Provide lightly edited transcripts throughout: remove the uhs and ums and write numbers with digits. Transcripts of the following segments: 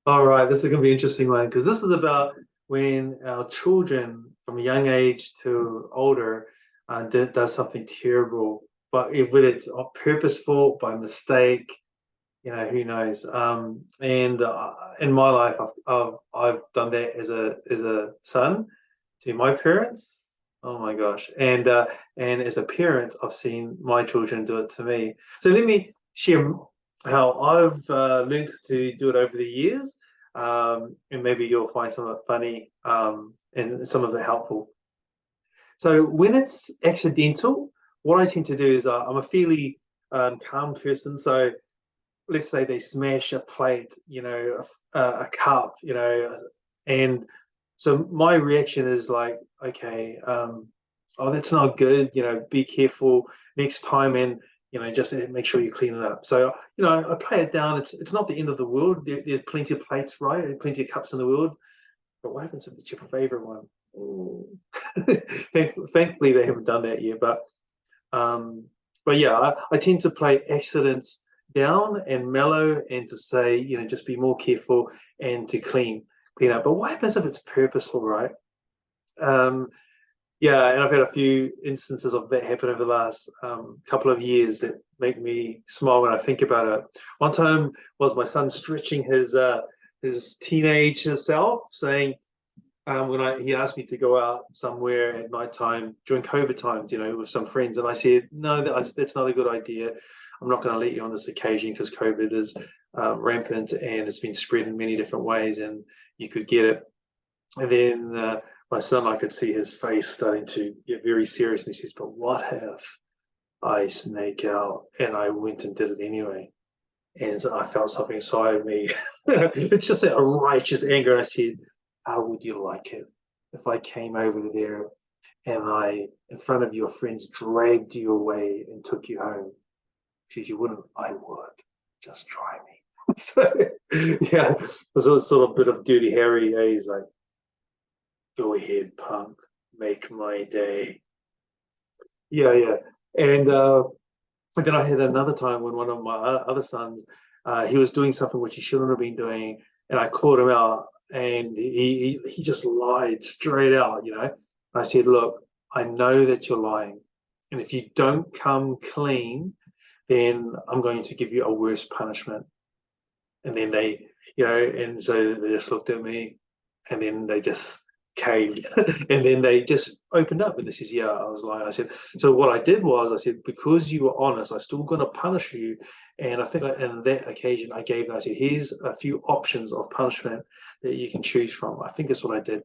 All right, this is going to be an interesting one because this is about when our children from a young age to older does something terrible, but if whether it's purposeful by mistake, who knows. And in my life, I've done that as a son to my parents. Oh my gosh. And as a parent, I've seen my children do it to me. So let me share how I've learned to do it over the years. And maybe you'll find some of it funny, and some of it helpful. So when it's accidental, what I tend to do is I'm a fairly calm person. So let's say they smash a plate, a cup, and so my reaction is like, okay, oh, that's not good, be careful next time, and just make sure you clean it up. So, I play it down. It's not the end of the world. There's plenty of plates, right? And plenty of cups in the world. But what happens if it's your favorite one? Ooh. Thankfully, they haven't done that yet. Um, but yeah, I tend to play accidents down and mellow, and to say, just be more careful and to clean up. But what happens if it's purposeful, right? Um, yeah, and I've had a few instances of that happen over the last couple of years that make me smile when I think about it. One time was my son stretching his teenage self, saying, when he asked me to go out somewhere at night time during COVID times, with some friends, and I said, no, that's not a good idea. I'm not going to let you on this occasion because COVID is rampant and it's been spread in many different ways, and you could get it. And then my son, I could see his face starting to get very serious, and he says, "But what if I snake out and I went and did it anyway?" And so I felt something inside of me. It's just a righteous anger. And I said, how would you like it if I came over there and in front of your friends, dragged you away and took you home? She said, you wouldn't. I would. Just try me. So, yeah, there's a sort of bit of Dirty Harry. He's like, go ahead, punk, make my day. Yeah, yeah. And But then I had another time when one of my other sons, he was doing something which he shouldn't have been doing, and I called him out, and he just lied straight out. I said, "Look, I know that you're lying, and if you don't come clean, then I'm going to give you a worse punishment." And then and so they just looked at me, and then they just caved, and then they just opened up, and this is, yeah, I was lying. I said, so what I did was, I said, because you were honest, I'm still going to punish you. And I think in that occasion, I gave them, I said, here's a few options of punishment that you can choose from. I think that's what I did.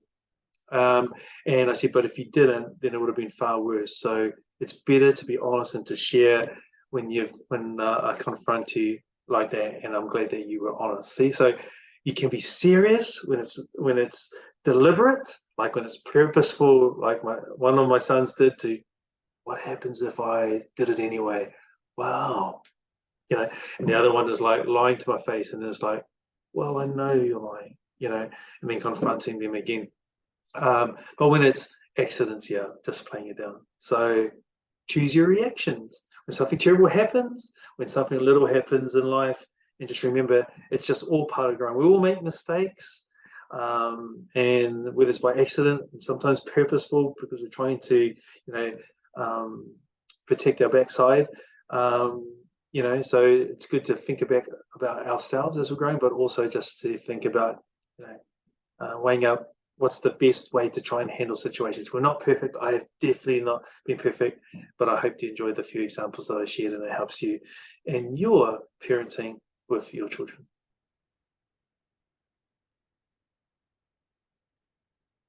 Um, and I said, but if you didn't, then it would have been far worse. So it's better to be honest and to share when I confront you like that. And I'm glad that you were honest. See, so you can be serious when it's deliberate, like when it's purposeful, like one of my sons did. To what happens if I did it anyway? Wow, And the other one is like lying to my face, and it's like, well, I know you're lying, and then confronting them again. But when it's accidents, yeah, just playing it down. So choose your reactions. When something terrible happens, when something little happens in life, and just remember, it's just all part of growing. We all make mistakes, and whether it's by accident and sometimes purposeful, because we're trying to, um, protect our backside. So it's good to think about ourselves as we're growing, but also just to think about, weighing up what's the best way to try and handle situations. We're not perfect. I have definitely not been perfect, but I hope you enjoyed the few examples that I shared, and it helps you in your parenting with your children.